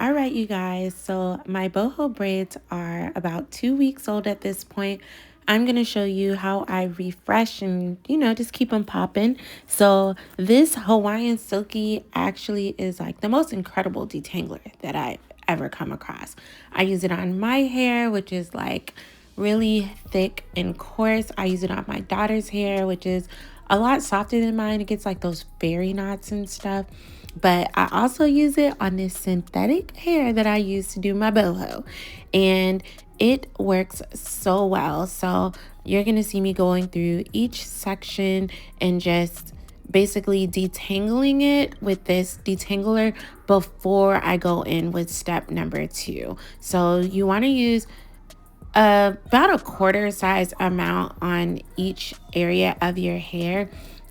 All right, you guys. So my boho braids are about 2 weeks old at this point. I'm going to show you how I refresh and, just keep them popping. So this Hawaiian Silky actually is like the most incredible detangler that I've ever come across. I use it on my hair, which is like really thick and coarse. I use it on my daughter's hair, which is a lot softer than mine. It gets like those fairy knots and stuff. But I also use it on this synthetic hair that I use to do my boho. And it works so well. So you're going to see me going through each section and just basically detangling it with this detangler before I go in with step number 2. So you want to use about a quarter size amount on each area of your hair.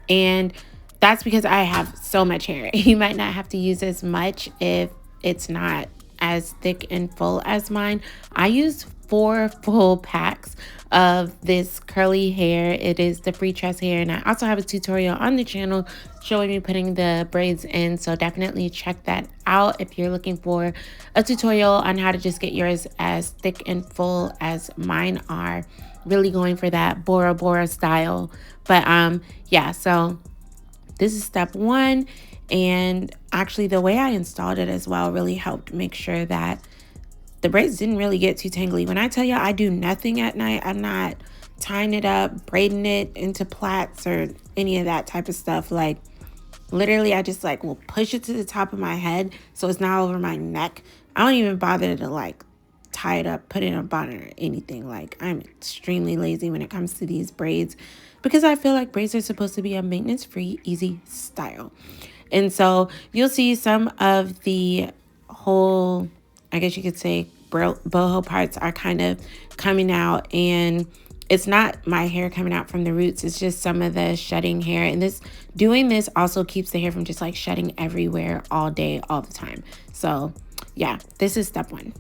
And that's because I have so much hair. You might not have to use as much if it's not as thick and full as mine. I use 4 full packs of this curly hair. It is the free tress hair, and I also have a tutorial on the channel showing me putting the braids in, so definitely check that out if you're looking for a tutorial on how to just get yours as thick and full as mine are. Really going for that bora style. But yeah, so this is step 1, and actually the way I installed it as well really helped make sure that the braids didn't really get too tangly. When I tell you I do nothing at night, I'm not tying it up, braiding it into plaits or any of that type of stuff. Like literally I just like will push it to the top of my head so it's not over my neck. I don't even bother to like tie it up, put it in a bonnet or anything. Like I'm extremely lazy when it comes to these braids because I feel like braids are supposed to be a maintenance free, easy style. And so you'll see some of the whole, I guess you could say, boho parts are kind of coming out, and it's not my hair coming out from the roots. It's just some of the shedding hair. And doing this also keeps the hair from just like shedding everywhere all day, all the time. So yeah, this is step 1.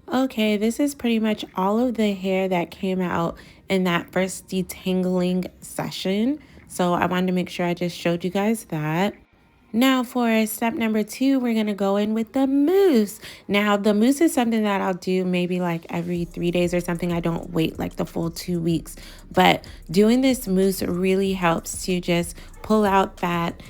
Okay, this is pretty much all of the hair that came out in that first detangling session. So I wanted to make sure I just showed you guys that. Now for step number 2, we're going to go in with the mousse. Now the mousse is something that I'll do maybe like every 3 days or something. I don't wait like the full 2 weeks, but doing this mousse really helps to just pull out that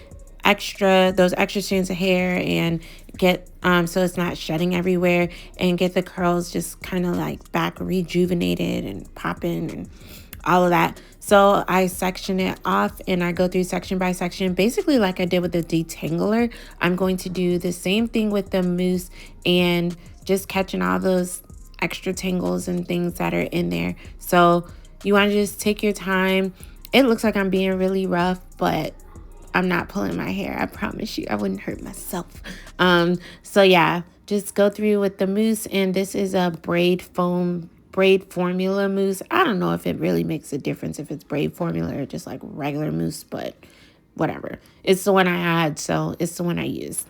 those extra strands of hair and get so it's not shedding everywhere, and get the curls just kind of like back rejuvenated and popping and all of that. So I section it off and I go through section by section, basically like I did with the detangler. I'm going to do the same thing with the mousse and just catching all those extra tangles and things that are in there. So you want to just take your time. It looks like I'm being really rough, but I'm not pulling my hair. I promise you, I wouldn't hurt myself. So yeah, just go through with the mousse, and this is a braid formula mousse. I don't know if it really makes a difference if it's braid formula or just like regular mousse, but whatever. It's the one I had, so it's the one I used.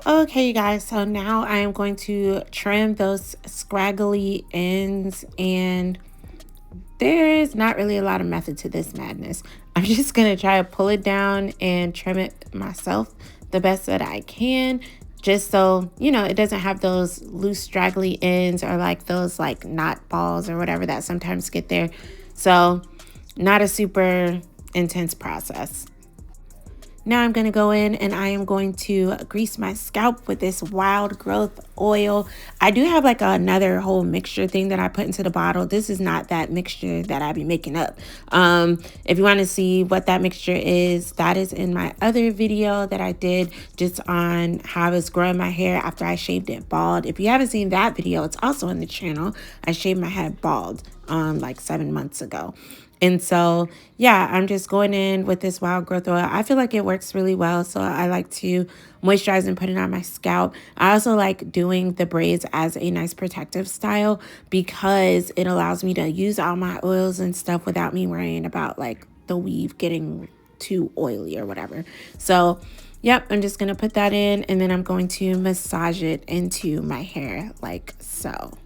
Okay, you guys, so now I am going to trim those scraggly ends, and there is not really a lot of method to this madness. I'm just gonna try to pull it down and trim it myself the best that I can, just so, you know, it doesn't have those loose straggly ends or like those like knot balls or whatever that sometimes get there. So not a super intense process. Now I'm going to go in and I am going to grease my scalp with this wild growth oil. I do have like another whole mixture thing that I put into the bottle. This is not that mixture that I be making up. If you want to see what that mixture is, that is in my other video that I did just on how I was growing my hair after I shaved it bald. If you haven't seen that video, it's also on the channel. I shaved my head bald like 7 months ago. And so, yeah, I'm just going in with this wild growth oil. I feel like it works really well. So I like to moisturize and put it on my scalp. I also like doing the braids as a nice protective style because it allows me to use all my oils and stuff without me worrying about like the weave getting too oily or whatever. So, yep, I'm just going to put that in and then I'm going to massage it into my hair like so.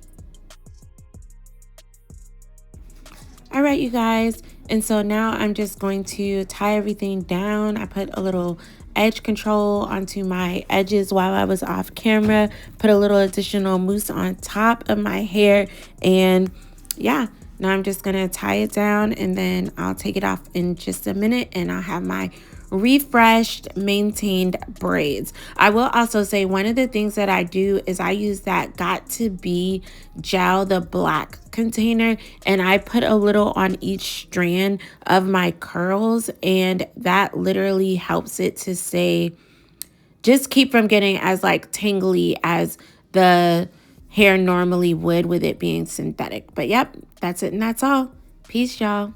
All right, you guys. And so now I'm just going to tie everything down. I put a little edge control onto my edges while I was off camera, put a little additional mousse on top of my hair. And yeah, now I'm just going to tie it down and then I'll take it off in just a minute and I'll have my refreshed, maintained braids. I will also say one of the things that I do is I use that Got To Be gel, the black container, and I put a little on each strand of my curls, and that literally helps it to stay, just keep from getting as like tangly as the hair normally would with it being synthetic. But yep, that's it and that's all. Peace, y'all.